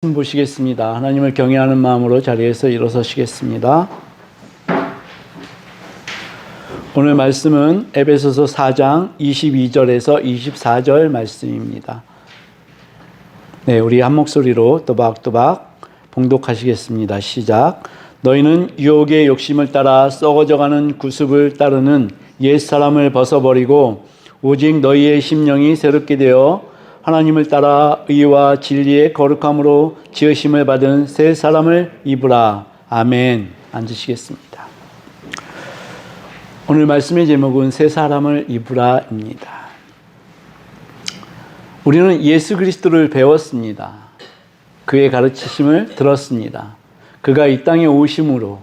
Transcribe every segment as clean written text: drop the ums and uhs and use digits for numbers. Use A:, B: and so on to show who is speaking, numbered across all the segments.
A: 보시겠습니다. 하나님을 경외하는 마음으로 자리에서 일어서시겠습니다. 오늘 말씀은 에베소서 4장 22절에서 24절 말씀입니다. 네, 우리 한 목소리로 또박또박 봉독하시겠습니다. 시작. 너희는 유혹의 욕심을 따라 썩어져가는 구습을 따르는 옛사람을 벗어버리고 오직 너희의 심령이 새롭게 되어 하나님을 따라 의와 진리의 거룩함으로 지으심을 받은 새 사람을 입으라. 아멘. 앉으시겠습니다. 오늘 말씀의 제목은 새 사람을 입으라입니다. 우리는 예수 그리스도를 배웠습니다. 그의 가르치심을 들었습니다. 그가 이 땅에 오심으로,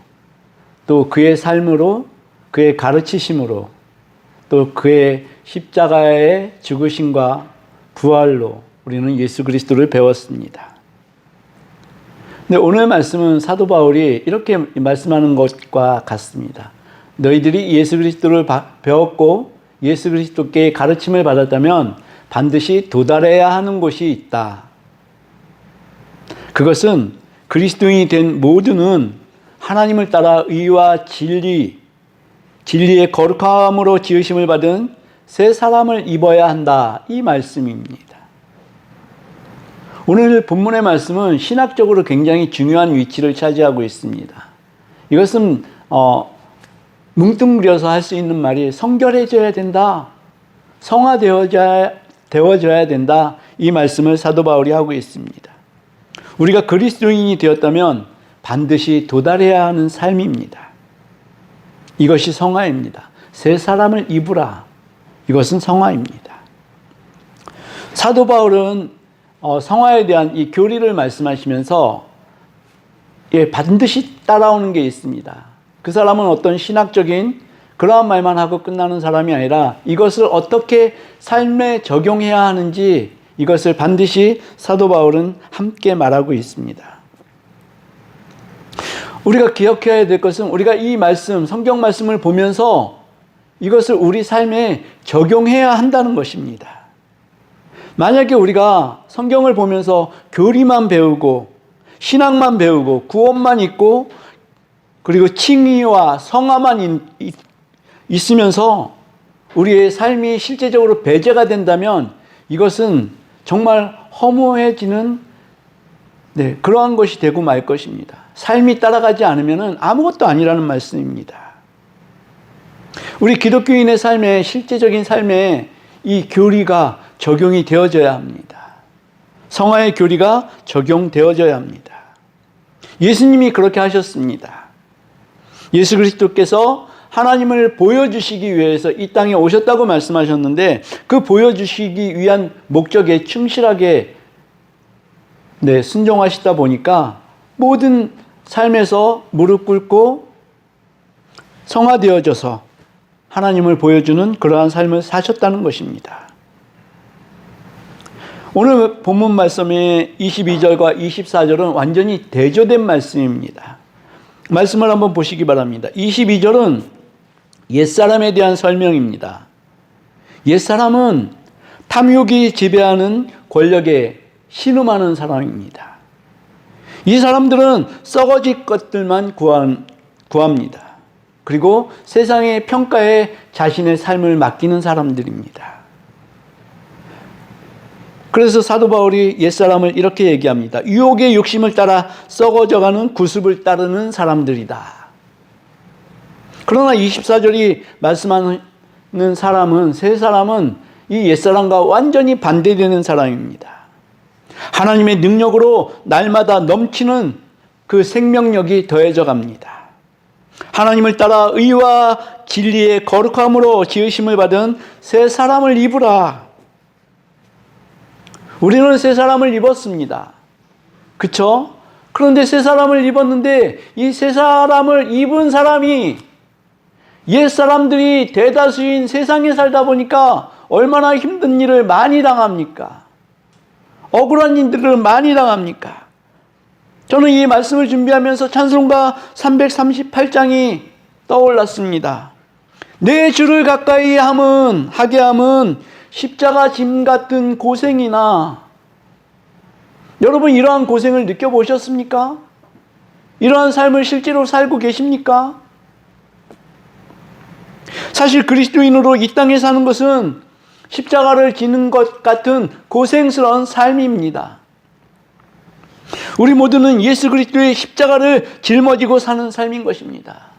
A: 또 그의 삶으로, 그의 가르치심으로, 또 그의 십자가의 죽으심과 부활로 우리는 예수 그리스도를 배웠습니다. 근데 오늘 말씀은 사도 바울이 이렇게 말씀하는 것과 같습니다. 너희들이 예수 그리스도를 배웠고 예수 그리스도께 가르침을 받았다면 반드시 도달해야 하는 곳이 있다. 그것은 그리스도인이 된 모두는 하나님을 따라 의와 진리의 거룩함으로 지으심을 받은 새 사람을 입어야 한다. 이 말씀입니다. 오늘 본문의 말씀은 신학적으로 굉장히 중요한 위치를 차지하고 있습니다. 이것은 뭉뚱그려서 할 수 있는 말이 성결해져야 된다. 성화되어져야 된다. 이 말씀을 사도 바울이 하고 있습니다. 우리가 그리스도인이 되었다면 반드시 도달해야 하는 삶입니다. 이것이 성화입니다. 새 사람을 입으라. 이것은 성화입니다. 사도 바울은 성화에 대한 이 교리를 말씀하시면서 반드시 따라오는 게 있습니다. 그 사람은 어떤 신학적인 그러한 말만 하고 끝나는 사람이 아니라 이것을 어떻게 삶에 적용해야 하는지 이것을 반드시 사도 바울은 함께 말하고 있습니다. 우리가 기억해야 될 것은 우리가 이 말씀, 성경 말씀을 보면서 이것을 우리 삶에 적용해야 한다는 것입니다. 만약에 우리가 성경을 보면서 교리만 배우고 신학만 배우고 구원만 있고 그리고 칭의와 성화만 있으면서 우리의 삶이 실제적으로 배제가 된다면 이것은 정말 허무해지는 그러한 것이 되고 말 것입니다. 삶이 따라가지 않으면 아무것도 아니라는 말씀입니다. 우리 기독교인의 삶에 실제적인 삶에 이 교리가 적용이 되어져야 합니다. 성화의 교리가 적용되어져야 합니다. 예수님이 그렇게 하셨습니다. 예수 그리스도께서 하나님을 보여주시기 위해서 이 땅에 오셨다고 말씀하셨는데 그 보여주시기 위한 목적에 충실하게 순종하시다 보니까 모든 삶에서 무릎 꿇고 성화되어져서 하나님을 보여주는 그러한 삶을 사셨다는 것입니다. 오늘 본문 말씀의 22절과 24절은 완전히 대조된 말씀입니다. 말씀을 한번 보시기 바랍니다. 22절은 옛사람에 대한 설명입니다. 옛사람은 탐욕이 지배하는 권력에 신음하는 사람입니다. 이 사람들은 썩어질 것들만 구합니다. 그리고 세상의 평가에 자신의 삶을 맡기는 사람들입니다. 그래서 사도 바울이 옛사람을 이렇게 얘기합니다. 유혹의 욕심을 따라 썩어져가는 구습을 따르는 사람들이다. 그러나 24절이 말씀하는 사람은 새 사람은 이 옛사람과 완전히 반대되는 사람입니다. 하나님의 능력으로 날마다 넘치는 그 생명력이 더해져 갑니다. 하나님을 따라 의와 진리의 거룩함으로 지으심을 받은 새 사람을 입으라. 우리는 새 사람을 입었습니다. 그렇죠? 그런데 새 사람을 입었는데 이 새 사람을 입은 사람이 옛 사람들이 대다수인 세상에 살다 보니까 얼마나 힘든 일을 많이 당합니까? 억울한 일들을 많이 당합니까? 저는 이 말씀을 준비하면서 찬송가 338장이 떠올랐습니다. 내 주를 가까이 하게 함은 십자가 짐 같은 고생이나 여러분 이러한 고생을 느껴보셨습니까? 이러한 삶을 실제로 살고 계십니까? 사실 그리스도인으로 이 땅에 사는 것은 십자가를 지는 것 같은 고생스러운 삶입니다. 우리 모두는 예수 그리스도의 십자가를 짊어지고 사는 삶인 것입니다.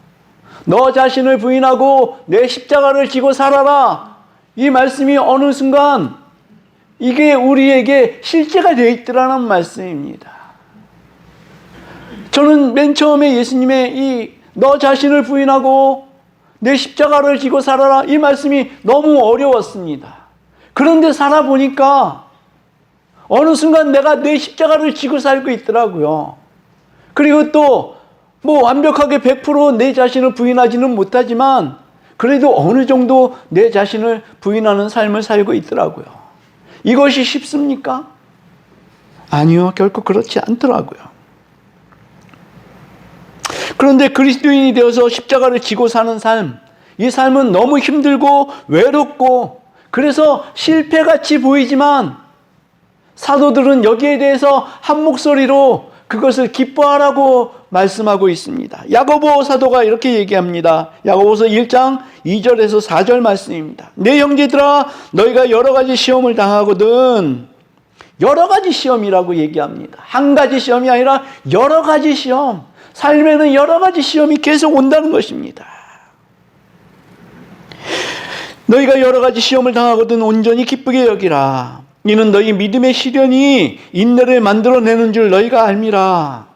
A: 너 자신을 부인하고 내 십자가를 지고 살아라. 이 말씀이 어느 순간 이게 우리에게 실제가 되어 있더라는 말씀입니다. 저는 맨 처음에 예수님의 이 너 자신을 부인하고 내 십자가를 지고 살아라 이 말씀이 너무 어려웠습니다. 그런데 살아보니까 어느 순간 내가 내 십자가를 지고 살고 있더라고요. 그리고 또 뭐 완벽하게 100% 내 자신을 부인하지는 못하지만 그래도 어느 정도 내 자신을 부인하는 삶을 살고 있더라고요. 이것이 쉽습니까? 아니요, 결코 그렇지 않더라고요. 그런데 그리스도인이 되어서 십자가를 지고 사는 삶, 이 삶은 너무 힘들고 외롭고 그래서 실패같이 보이지만 사도들은 여기에 대해서 한 목소리로 그것을 기뻐하라고 말씀하고 있습니다. 야고보 사도가 이렇게 얘기합니다. 야고보서 1장 2절에서 4절 말씀입니다. 내 형제들아 너희가 여러 가지 시험을 당하거든. 여러 가지 시험이라고 얘기합니다. 한 가지 시험이 아니라 여러 가지 시험. 삶에는 여러 가지 시험이 계속 온다는 것입니다. 너희가 여러 가지 시험을 당하거든 온전히 기쁘게 여기라. 이는 너희 믿음의 시련이 인내를 만들어내는 줄 너희가 알미라.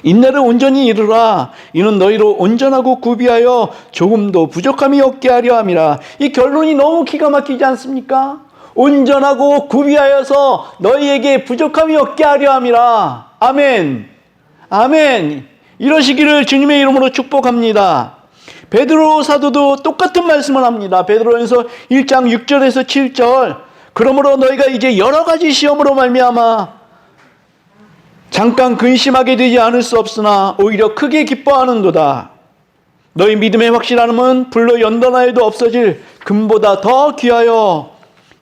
A: 인내를 온전히 이루라. 이는 너희로 온전하고 구비하여 조금도 부족함이 없게 하려 함이라. 이 결론이 너무 기가 막히지 않습니까? 온전하고 구비하여서 너희에게 부족함이 없게 하려 함이라. 아멘. 아멘. 이러시기를 주님의 이름으로 축복합니다. 베드로 사도도 똑같은 말씀을 합니다. 베드로전서 1장 6절에서 7절. 그러므로 너희가 이제 여러 가지 시험으로 말미암아 잠깐 근심하게 되지 않을 수 없으나 오히려 크게 기뻐하는도다. 너희 믿음의 확실함은 불로 연단하여도 없어질 금보다 더 귀하여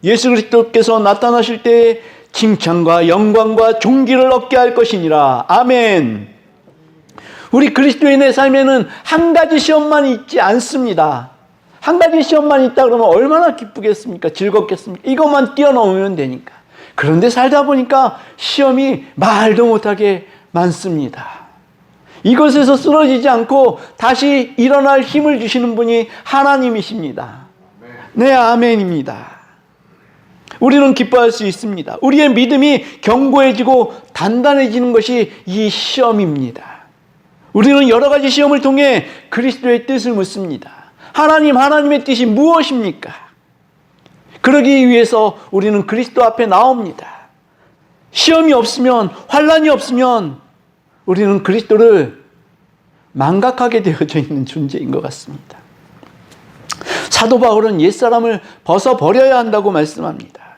A: 예수 그리스도께서 나타나실 때 칭찬과 영광과 존귀를 얻게 할 것이니라. 아멘. 우리 그리스도인의 삶에는 한 가지 시험만 있지 않습니다. 한 가지 시험만 있다 그러면 얼마나 기쁘겠습니까? 즐겁겠습니까? 이것만 뛰어넘으면 되니까. 그런데 살다 보니까 시험이 말도 못하게 많습니다. 이것에서 쓰러지지 않고 다시 일어날 힘을 주시는 분이 하나님이십니다. 네, 아멘입니다. 우리는 기뻐할 수 있습니다. 우리의 믿음이 견고해지고 단단해지는 것이 이 시험입니다. 우리는 여러 가지 시험을 통해 그리스도의 뜻을 묻습니다. 하나님의 뜻이 무엇입니까? 그러기 위해서 우리는 그리스도 앞에 나옵니다. 시험이 없으면, 환난이 없으면 우리는 그리스도를 망각하게 되어져 있는 존재인 것 같습니다. 사도 바울은 옛사람을 벗어버려야 한다고 말씀합니다.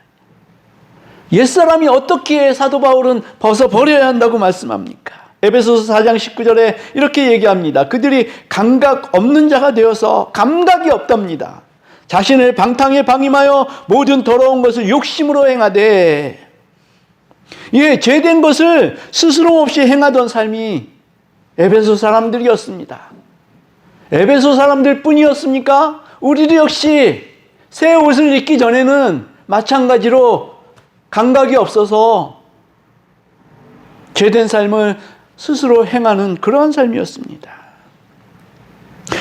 A: 옛사람이 어떻게 사도 바울은 벗어버려야 한다고 말씀합니까? 에베소서 4장 19절에 이렇게 얘기합니다. 그들이 감각 없는 자가 되어서 감각이 없답니다. 자신을 방탕에 방임하여 모든 더러운 것을 욕심으로 행하되, 예, 죄된 것을 스스럼 없이 행하던 삶이 에베소 사람들이었습니다. 에베소 사람들 뿐이었습니까? 우리도 역시 새 옷을 입기 전에는 마찬가지로 감각이 없어서 죄된 삶을 스스로 행하는 그러한 삶이었습니다.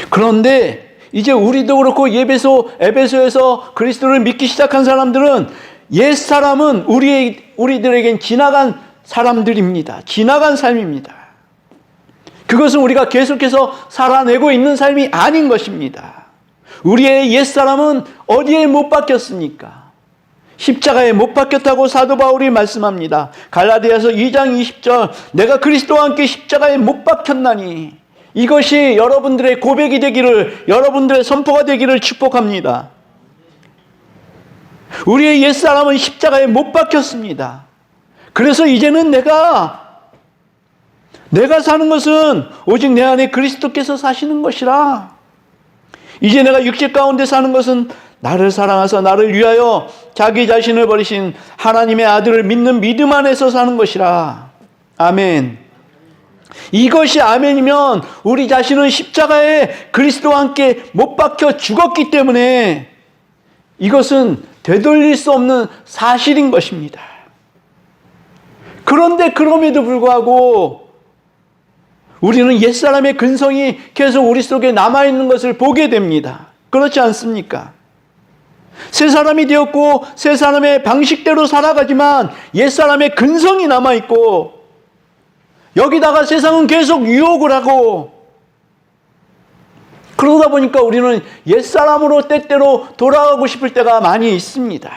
A: 그런데 이제 우리도 그렇고 에베소에서 그리스도를 믿기 시작한 사람들은 옛사람은 우리들에겐 지나간 사람들입니다. 지나간 삶입니다. 그것은 우리가 계속해서 살아내고 있는 삶이 아닌 것입니다. 우리의 옛사람은 어디에 못 박혔습니까? 십자가에 못 박혔다고 사도 바울이 말씀합니다. 갈라디아서 2장 20절, 내가 그리스도와 함께 십자가에 못 박혔나니. 이것이 여러분들의 고백이 되기를, 여러분들의 선포가 되기를 축복합니다. 우리의 옛사람은 십자가에 못 박혔습니다. 그래서 이제는 내가 사는 것은 오직 내 안에 그리스도께서 사시는 것이라. 이제 내가 육체 가운데 사는 것은 나를 사랑하사 나를 위하여 자기 자신을 버리신 하나님의 아들을 믿는 믿음 안에서 사는 것이라. 아멘. 이것이 아멘이면 우리 자신은 십자가에 그리스도와 함께 못 박혀 죽었기 때문에 이것은 되돌릴 수 없는 사실인 것입니다. 그런데 그럼에도 불구하고 우리는 옛사람의 근성이 계속 우리 속에 남아있는 것을 보게 됩니다. 그렇지 않습니까? 새 사람이 되었고 새 사람의 방식대로 살아가지만 옛사람의 근성이 남아있고 여기다가 세상은 계속 유혹을 하고 그러다 보니까 우리는 옛사람으로 때때로 돌아가고 싶을 때가 많이 있습니다.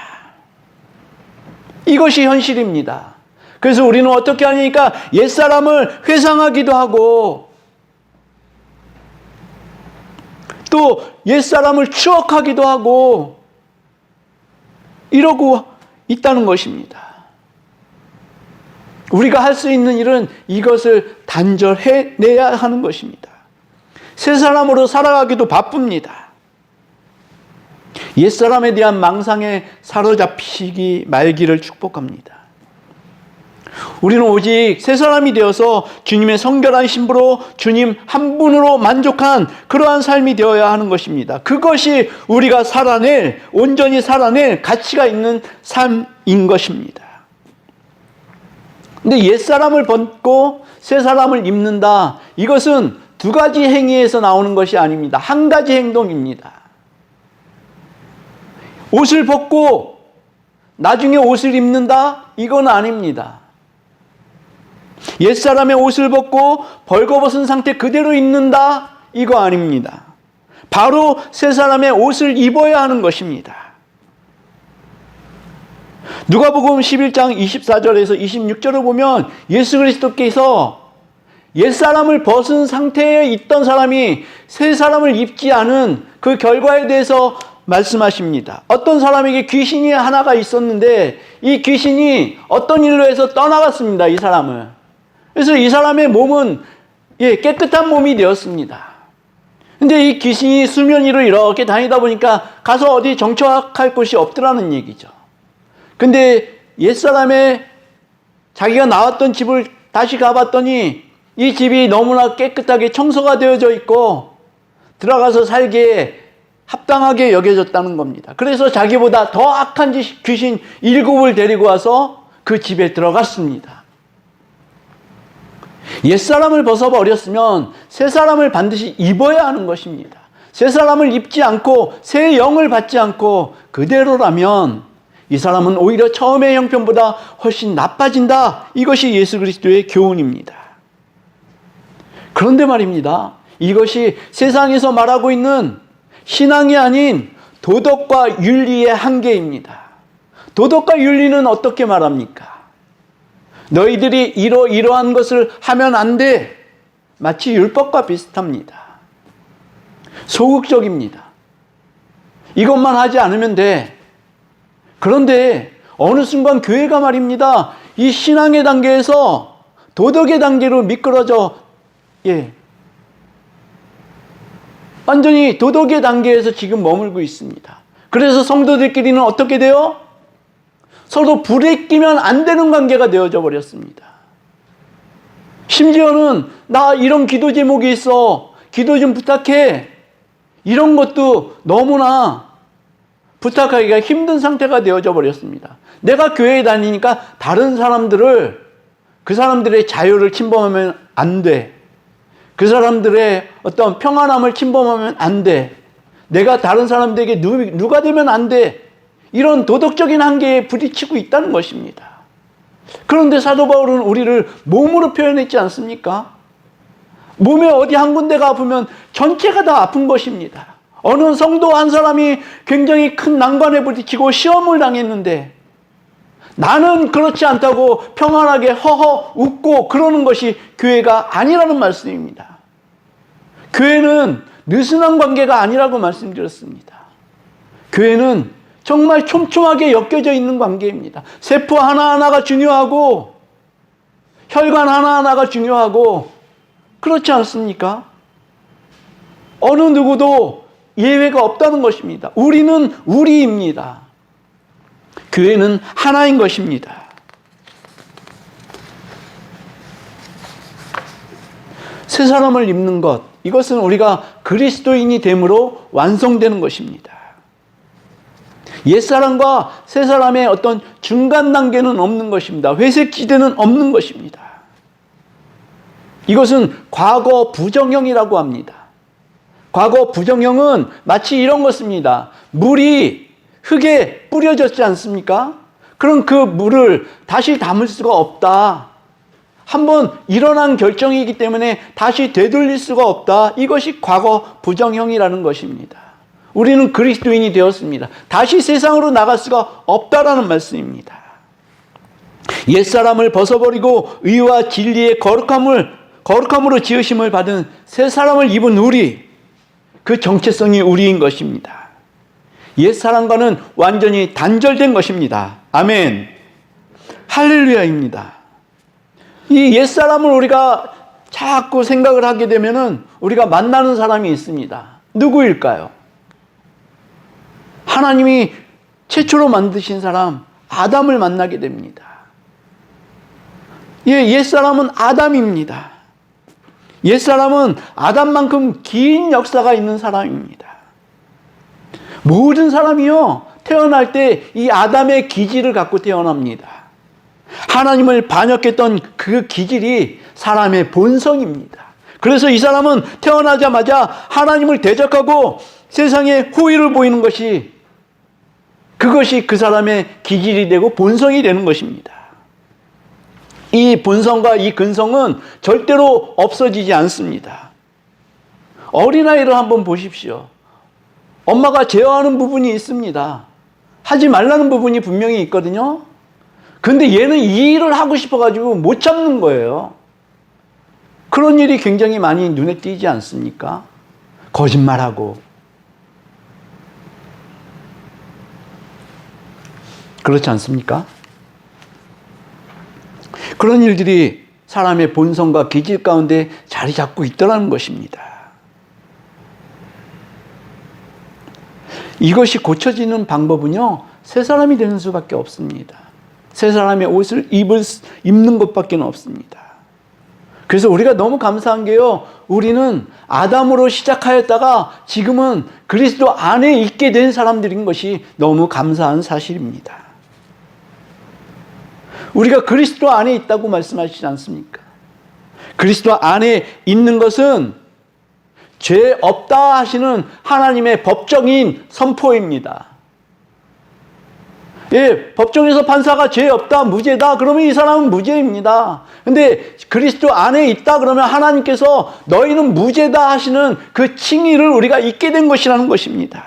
A: 이것이 현실입니다. 그래서 우리는 어떻게 하니까 옛사람을 회상하기도 하고 또 옛사람을 추억하기도 하고 이러고 있다는 것입니다. 우리가 할 수 있는 일은 이것을 단절해내야 하는 것입니다. 새 사람으로 살아가기도 바쁩니다. 옛사람에 대한 망상에 사로잡히기 말기를 축복합니다. 우리는 오직 새 사람이 되어서 주님의 성결한 신부로 주님 한 분으로 만족한 그러한 삶이 되어야 하는 것입니다. 그것이 우리가 온전히 살아낼 가치가 있는 삶인 것입니다. 근데 옛사람을 벗고 새 사람을 입는다. 이것은 두 가지 행위에서 나오는 것이 아닙니다. 한 가지 행동입니다. 옷을 벗고 나중에 옷을 입는다? 이건 아닙니다. 옛사람의 옷을 벗고 벌거벗은 상태 그대로 입는다? 이거 아닙니다. 바로 새 사람의 옷을 입어야 하는 것입니다. 누가복음 11장 24절에서 26절을 보면 예수 그리스도께서 옛사람을 벗은 상태에 있던 사람이 새 사람을 입지 않은 그 결과에 대해서 말씀하십니다. 어떤 사람에게 귀신이 하나가 있었는데 이 귀신이 어떤 일로 해서 떠나갔습니다. 이 사람을. 그래서 이 사람의 몸은 깨끗한 몸이 되었습니다. 근데 이 귀신이 수면 위로 이렇게 다니다 보니까 가서 어디 정착할 곳이 없더라는 얘기죠. 근데 옛사람의 자기가 나왔던 집을 다시 가봤더니 이 집이 너무나 깨끗하게 청소가 되어져 있고 들어가서 살기에 합당하게 여겨졌다는 겁니다. 그래서 자기보다 더 악한 귀신 7을 데리고 와서 그 집에 들어갔습니다. 옛사람을 벗어버렸으면 새 사람을 반드시 입어야 하는 것입니다. 새 사람을 입지 않고 새 영을 받지 않고 그대로라면 이 사람은 오히려 처음의 형편보다 훨씬 나빠진다. 이것이 예수 그리스도의 교훈입니다. 그런데 말입니다. 이것이 세상에서 말하고 있는 신앙이 아닌 도덕과 윤리의 한계입니다. 도덕과 윤리는 어떻게 말합니까? 너희들이 이러한 것을 하면 안 돼. 마치 율법과 비슷합니다. 소극적입니다. 이것만 하지 않으면 돼. 그런데 어느 순간 교회가 말입니다. 이 신앙의 단계에서 도덕의 단계로 미끄러져 완전히 도덕의 단계에서 지금 머물고 있습니다. 그래서 성도들끼리는 어떻게 돼요? 서로 불에 끼면 안 되는 관계가 되어져 버렸습니다. 심지어는 나 이런 기도 제목이 있어. 기도 좀 부탁해. 이런 것도 너무나 부탁하기가 힘든 상태가 되어져 버렸습니다. 내가 교회에 다니니까 다른 사람들을 그 사람들의 자유를 침범하면 안 돼. 그 사람들의 어떤 평안함을 침범하면 안 돼. 내가 다른 사람들에게 누가 되면 안 돼. 이런 도덕적인 한계에 부딪히고 있다는 것입니다. 그런데 사도 바울은 우리를 몸으로 표현했지 않습니까? 몸에 어디 한 군데가 아프면 전체가 다 아픈 것입니다. 어느 성도 한 사람이 굉장히 큰 난관에 부딪히고 시험을 당했는데 나는 그렇지 않다고 평안하게 허허 웃고 그러는 것이 교회가 아니라는 말씀입니다. 교회는 느슨한 관계가 아니라고 말씀드렸습니다. 교회는 정말 촘촘하게 엮여져 있는 관계입니다. 세포 하나하나가 중요하고 혈관 하나하나가 중요하고 그렇지 않습니까? 어느 누구도 예외가 없다는 것입니다. 우리는 우리입니다. 교회는 하나인 것입니다. 새 사람을 입는 것, 이것은 우리가 그리스도인이 됨으로 완성되는 것입니다. 옛사람과 새사람의 어떤 중간 단계는 없는 것입니다. 회색 지대는 없는 것입니다. 이것은 과거 부정형이라고 합니다. 과거 부정형은 마치 이런 것입니다. 물이 흙에 뿌려졌지 않습니까? 그럼 그 물을 다시 담을 수가 없다. 한번 일어난 결정이기 때문에 다시 되돌릴 수가 없다. 이것이 과거 부정형이라는 것입니다. 우리는 그리스도인이 되었습니다. 다시 세상으로 나갈 수가 없다라는 말씀입니다. 옛사람을 벗어버리고 의와 진리의 거룩함으로 지으심을 받은 새 사람을 입은 우리, 그 정체성이 우리인 것입니다. 옛사람과는 완전히 단절된 것입니다. 아멘. 할렐루야입니다. 이 옛사람을 우리가 자꾸 생각을 하게 되면은 우리가 만나는 사람이 있습니다. 누구일까요? 하나님이 최초로 만드신 사람 아담을 만나게 됩니다. 옛사람은 아담입니다. 옛사람은 아담만큼 긴 역사가 있는 사람입니다. 모든 사람이요, 태어날 때 이 아담의 기질을 갖고 태어납니다. 하나님을 반역했던 그 기질이 사람의 본성입니다. 그래서 이 사람은 태어나자마자 하나님을 대적하고 세상에 호의를 보이는 것이, 그것이 그 사람의 기질이 되고 본성이 되는 것입니다. 이 본성과 이 근성은 절대로 없어지지 않습니다. 어린아이를 한번 보십시오. 엄마가 제어하는 부분이 있습니다. 하지 말라는 부분이 분명히 있거든요. 근데 얘는 이 일을 하고 싶어가지고 못 참는 거예요. 그런 일이 굉장히 많이 눈에 띄지 않습니까? 거짓말하고. 그렇지 않습니까? 그런 일들이 사람의 본성과 기질 가운데 자리 잡고 있더라는 것입니다. 이것이 고쳐지는 방법은요, 새 사람이 되는 수밖에 없습니다. 새 사람의 옷을 입는 것밖에 없습니다. 그래서 우리가 너무 감사한 게요, 우리는 아담으로 시작하였다가 지금은 그리스도 안에 있게 된 사람들인 것이 너무 감사한 사실입니다. 우리가 그리스도 안에 있다고 말씀하시지 않습니까? 그리스도 안에 있는 것은 죄 없다 하시는 하나님의 법정인 선포입니다. 법정에서 판사가 죄 없다, 무죄다, 그러면 이 사람은 무죄입니다. 근데 그리스도 안에 있다 그러면 하나님께서 너희는 무죄다 하시는 그 칭의를 우리가 잊게 된 것이라는 것입니다.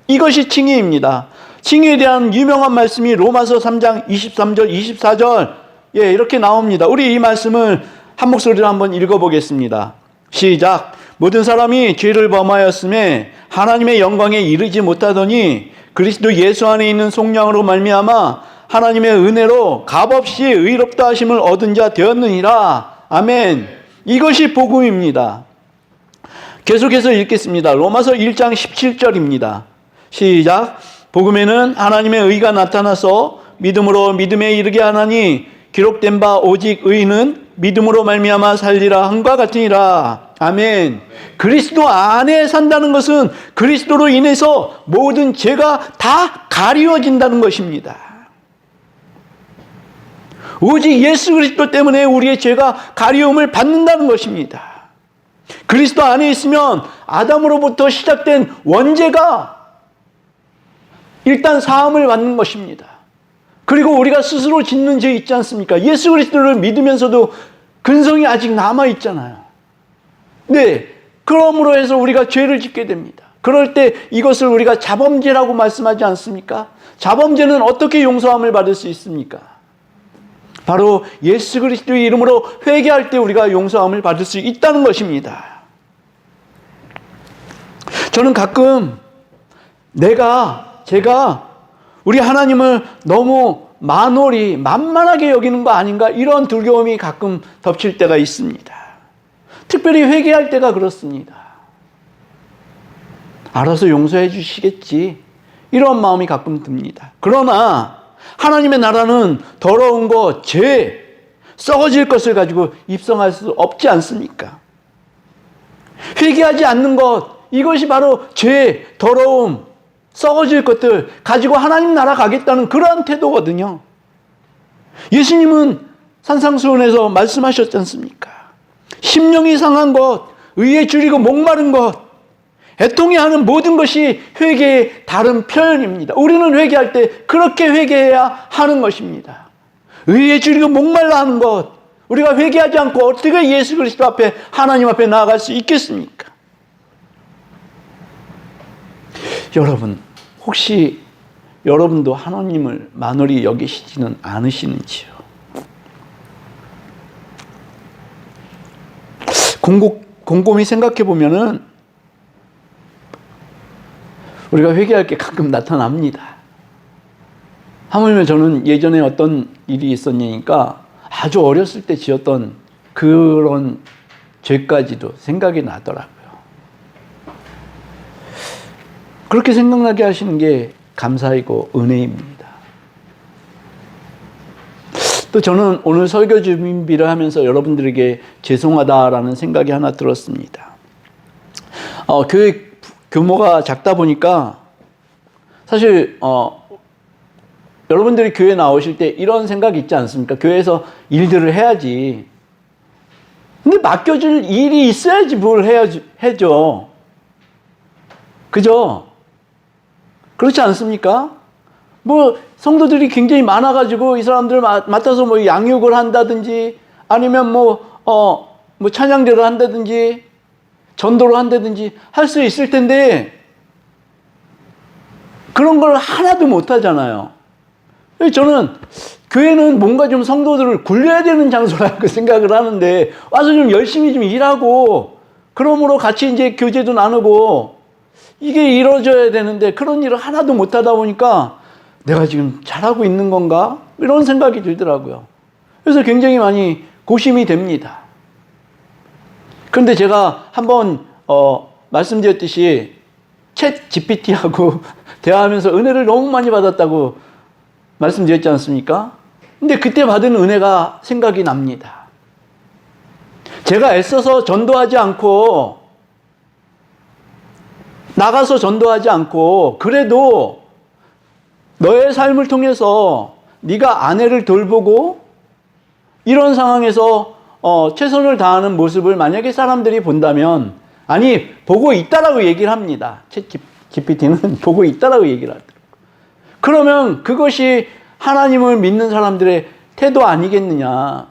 A: 이것이 칭의입니다. 칭의에 대한 유명한 말씀이 로마서 3장 23절, 24절, 이렇게 나옵니다. 우리 이 말씀을 한 목소리로 한번 읽어보겠습니다. 시작. 모든 사람이 죄를 범하였음에 하나님의 영광에 이르지 못하더니 그리스도 예수 안에 있는 속량으로 말미암아 하나님의 은혜로 값없이 의롭다 하심을 얻은 자 되었느니라. 아멘. 이것이 복음입니다. 계속해서 읽겠습니다. 로마서 1장 17절입니다. 시작. 복음에는 하나님의 의가 나타나서 믿음으로 믿음에 이르게 하나니 기록된 바 오직 의는 믿음으로 말미암아 살리라 함과 같으니라. 아멘. 그리스도 안에 산다는 것은 그리스도로 인해서 모든 죄가 다 가리워진다는 것입니다. 오직 예수 그리스도 때문에 우리의 죄가 가리움을 받는다는 것입니다. 그리스도 안에 있으면 아담으로부터 시작된 원죄가 일단 사함을 받는 것입니다. 그리고 우리가 스스로 짓는 죄 있지 않습니까? 예수 그리스도를 믿으면서도 근성이 아직 남아있잖아요. 네, 그러므로 해서 우리가 죄를 짓게 됩니다. 그럴 때 이것을 우리가 자범죄라고 말씀하지 않습니까? 자범죄는 어떻게 용서함을 받을 수 있습니까? 바로 예수 그리스도의 이름으로 회개할 때 우리가 용서함을 받을 수 있다는 것입니다. 저는 가끔 제가 우리 하나님을 너무 만만하게 여기는 거 아닌가, 이런 두려움이 가끔 덮칠 때가 있습니다. 특별히 회개할 때가 그렇습니다. 알아서 용서해 주시겠지. 이런 마음이 가끔 듭니다. 그러나 하나님의 나라는 더러운 것, 죄, 썩어질 것을 가지고 입성할 수 없지 않습니까? 회개하지 않는 것, 이것이 바로 죄, 더러움, 썩어질 것들 가지고 하나님 나라 가겠다는 그러한 태도거든요. 예수님은 산상수훈에서 말씀하셨지 않습니까? 심령이 상한 것, 의에 줄이고 목마른 것, 애통해 하는 모든 것이 회개의 다른 표현입니다. 우리는 회개할 때 그렇게 회개해야 하는 것입니다. 의에 줄이고 목말라 하는 것, 우리가 회개하지 않고 어떻게 예수 그리스도 앞에, 하나님 앞에 나아갈 수 있겠습니까? 여러분, 혹시 여러분도 하나님을 만홀히 여기시지는 않으시는지요? 곰곰이 생각해 보면은 우리가 회개할 게 가끔 나타납니다. 하물며 저는 예전에 어떤 일이 있었냐니까 아주 어렸을 때 지었던 그런 죄까지도 생각이 나더라고요. 그렇게 생각나게 하시는 게 감사이고 은혜입니다. 또 저는 오늘 설교 준비를 하면서 여러분들에게 죄송하다라는 생각이 하나 들었습니다. 교회 규모가 작다 보니까 사실 여러분들이 교회 나오실 때 이런 생각이 있지 않습니까? 교회에서 일들을 해야지. 근데 맡겨줄 일이 있어야지 뭘 해줘. 그죠? 그렇지 않습니까? 뭐 성도들이 굉장히 많아가지고 이 사람들 맡아서 뭐 양육을 한다든지 아니면 뭐 찬양대를 한다든지 전도를 한다든지 할 수 있을 텐데 그런 걸 하나도 못 하잖아요. 저는 교회는 뭔가 좀 성도들을 굴려야 되는 장소라고 생각을 하는데 와서 좀 열심히 좀 일하고 그러므로 같이 이제 교제도 나누고 이게 이루어져야 되는데 그런 일을 하나도 못 하다 보니까 내가 지금 잘하고 있는 건가? 이런 생각이 들더라고요. 그래서 굉장히 많이 고심이 됩니다. 그런데 제가 한번 말씀드렸듯이 챗 GPT하고 대화하면서 은혜를 너무 많이 받았다고 말씀드렸지 않습니까? 근데 그때 받은 은혜가 생각이 납니다. 제가 애써서 전도하지 않고 나가서 전도하지 않고 그래도 너의 삶을 통해서 네가 아내를 돌보고 이런 상황에서 최선을 다하는 모습을 만약에 사람들이 본다면 아니 보고 있다라고 얘기를 합니다. 챗 GPT는 보고 있다라고 얘기를 하더라고요. 그러면 그것이 하나님을 믿는 사람들의 태도 아니겠느냐.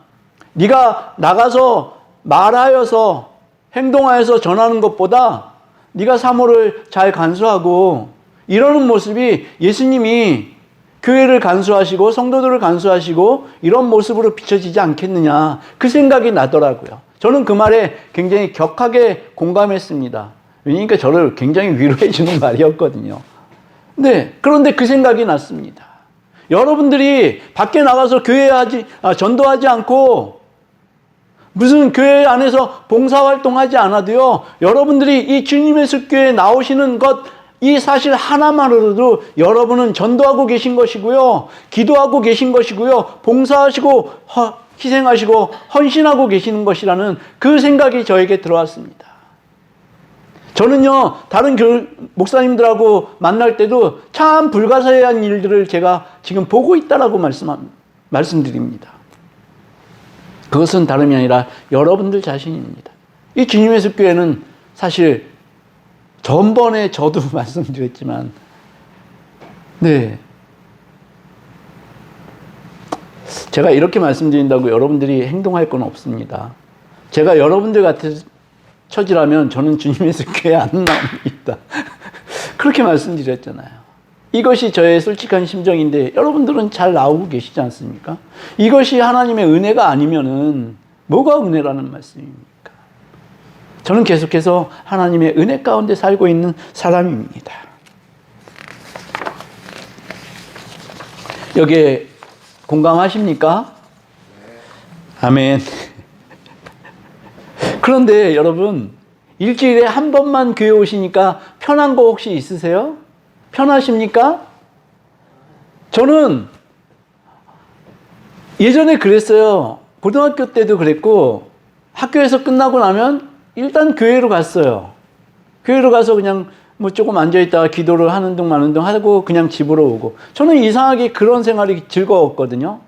A: 네가 나가서 말하여서 행동하여서 전하는 것보다 네가 사모를 잘 간수하고 이러는 모습이 예수님이 교회를 간수하시고 성도들을 간수하시고 이런 모습으로 비춰지지 않겠느냐. 그 생각이 나더라고요. 저는 그 말에 굉장히 격하게 공감했습니다. 그러니까 저를 굉장히 위로해 주는 말이었거든요. 네, 그런데 그 생각이 났습니다. 여러분들이 밖에 나가서 전도하지 않고 무슨 교회 안에서 봉사활동하지 않아도요, 여러분들이 이 주님의 숲교회에 나오시는 것, 이 사실 하나만으로도 여러분은 전도하고 계신 것이고요, 기도하고 계신 것이고요, 봉사하시고 희생하시고 헌신하고 계시는 것이라는 그 생각이 저에게 들어왔습니다. 저는요, 다른 목사님들하고 만날 때도 참 불가사의한 일들을 제가 지금 보고 있다라고 말씀드립니다. 그것은 다름이 아니라 여러분들 자신입니다. 이 주님의 숲교회는 사실 전번에 저도 말씀드렸지만, 네. 제가 이렇게 말씀드린다고 여러분들이 행동할 건 없습니다. 제가 여러분들 같은 처지라면 저는 주님의 숲교회에 안 나옵니다. 그렇게 말씀드렸잖아요. 이것이 저의 솔직한 심정인데 여러분들은 잘 나오고 계시지 않습니까? 이것이 하나님의 은혜가 아니면은 뭐가 은혜라는 말씀입니까? 저는 계속해서 하나님의 은혜 가운데 살고 있는 사람입니다. 여기에 공감하십니까? 아멘. 그런데 여러분, 일주일에 한 번만 교회 오시니까 편한 거 혹시 있으세요? 편하십니까? 저는 예전에 그랬어요. 고등학교 때도 그랬고 학교에서 끝나고 나면 일단 교회로 갔어요. 교회로 가서 그냥 뭐 조금 앉아있다가 기도를 하는 둥 마는 둥 하고 그냥 집으로 오고. 저는 이상하게 그런 생활이 즐거웠거든요.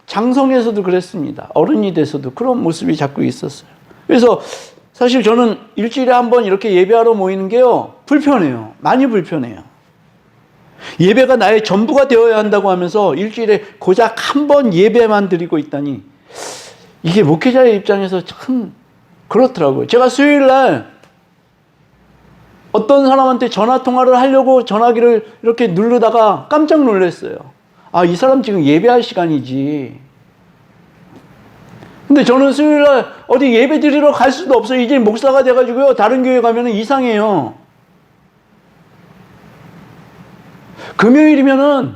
A: 장성에서도 그랬습니다. 어른이 돼서도 그런 모습이 자꾸 있었어요. 그래서 사실 저는 일주일에 한 번 이렇게 예배하러 모이는 게요, 불편해요. 많이 불편해요. 예배가 나의 전부가 되어야 한다고 하면서 일주일에 고작 한 번 예배만 드리고 있다니, 이게 목회자의 입장에서 참 그렇더라고요. 제가 수요일 날 어떤 사람한테 전화 통화를 하려고 전화기를 이렇게 누르다가 깜짝 놀랐어요. 아, 이 사람 지금 예배할 시간이지. 근데 저는 수요일 날 어디 예배 드리러 갈 수도 없어요. 이제 목사가 돼가지고요, 다른 교회 가면은 이상해요. 금요일이면은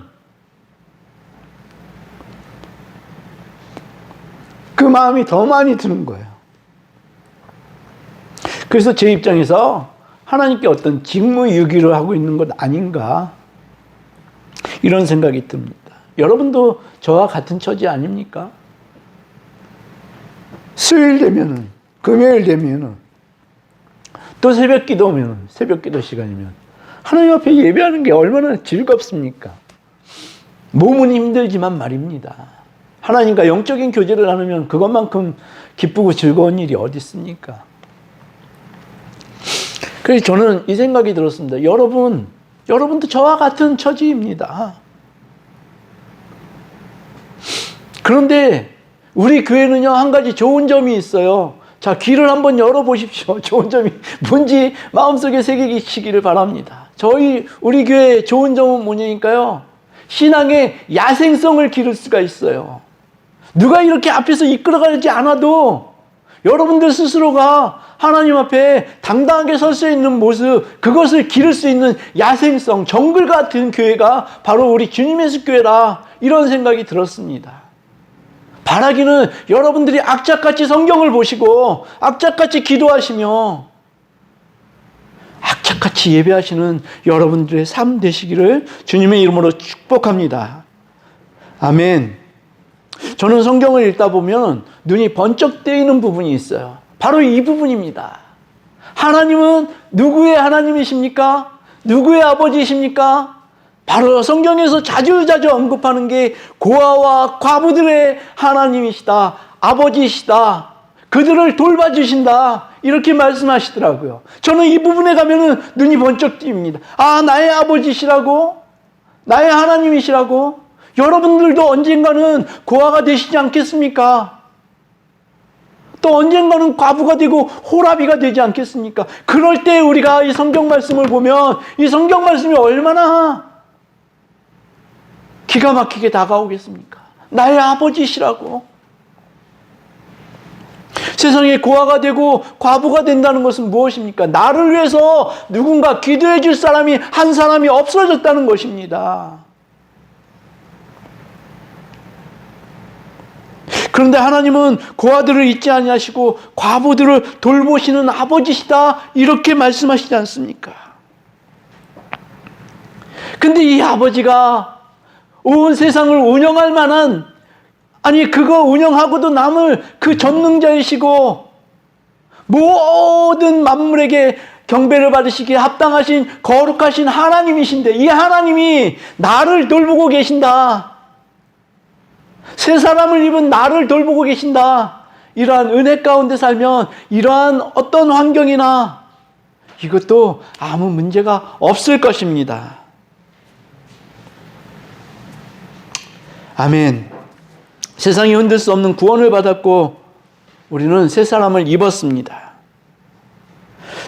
A: 그 마음이 더 많이 드는 거예요. 그래서 제 입장에서 하나님께 어떤 직무유기를 하고 있는 것 아닌가, 이런 생각이 듭니다. 여러분도 저와 같은 처지 아닙니까? 수요일 되면은, 금요일 되면은, 또 새벽 기도 오면은, 새벽 기도 시간이면 하나님 앞에 예배하는 게 얼마나 즐겁습니까? 몸은 힘들지만 말입니다. 하나님과 영적인 교제를 나누면 그것만큼 기쁘고 즐거운 일이 어디 있습니까? 그래서 저는 이 생각이 들었습니다. 여러분도 저와 같은 처지입니다. 그런데 우리 교회는요, 한 가지 좋은 점이 있어요. 자, 귀를 한번 열어보십시오. 좋은 점이 뭔지 마음속에 새기시기를 바랍니다. 우리 교회의 좋은 점은 뭐냐니까요, 신앙의 야생성을 기를 수가 있어요. 누가 이렇게 앞에서 이끌어가지 않아도 여러분들 스스로가 하나님 앞에 당당하게 설 수 있는 모습, 그것을 기를 수 있는 야생성, 정글 같은 교회가 바로 우리 주님의 숲교회라, 이런 생각이 들었습니다. 바라기는 여러분들이 악착같이 성경을 보시고 악착같이 기도하시며 악착같이 예배하시는 여러분들의 삶 되시기를 주님의 이름으로 축복합니다. 아멘. 저는 성경을 읽다 보면 눈이 번쩍 뜨이는 부분이 있어요. 바로 이 부분입니다. 하나님은 누구의 하나님이십니까? 누구의 아버지이십니까? 바로 성경에서 자주자주 언급하는 게 고아와 과부들의 하나님이시다, 아버지이시다, 그들을 돌봐주신다, 이렇게 말씀하시더라고요. 저는 이 부분에 가면은 눈이 번쩍 띄입니다. 아, 나의 아버지시라고? 나의 하나님이시라고? 여러분들도 언젠가는 고아가 되시지 않겠습니까? 또 언젠가는 과부가 되고 호라비가 되지 않겠습니까? 그럴 때 우리가 이 성경 말씀을 보면 이 성경 말씀이 얼마나 기가 막히게 다가오겠습니까? 나의 아버지시라고. 세상에 고아가 되고 과부가 된다는 것은 무엇입니까? 나를 위해서 누군가 기도해 줄 사람이 한 사람이 없어졌다는 것입니다. 그런데 하나님은 고아들을 잊지 아니하시고 과부들을 돌보시는 아버지시다, 이렇게 말씀하시지 않습니까? 근데 이 아버지가 온 세상을 운영할 만한, 아니 그거 운영하고도 남을 그 전능자이시고 모든 만물에게 경배를 받으시기에 합당하신 거룩하신 하나님이신데, 이 하나님이 나를 돌보고 계신다, 새 사람을 입은 나를 돌보고 계신다, 이러한 은혜 가운데 살면 이러한 어떤 환경이나 이것도 아무 문제가 없을 것입니다. 아멘. 세상이 흔들 수 없는 구원을 받았고 우리는 새 사람을 입었습니다.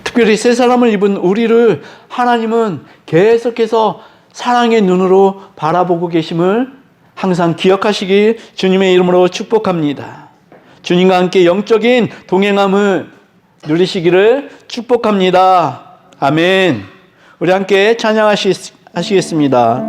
A: 특별히 새 사람을 입은 우리를 하나님은 계속해서 사랑의 눈으로 바라보고 계심을 항상 기억하시길 주님의 이름으로 축복합니다. 주님과 함께 영적인 동행함을 누리시기를 축복합니다. 아멘. 우리 함께 찬양하시겠습니다.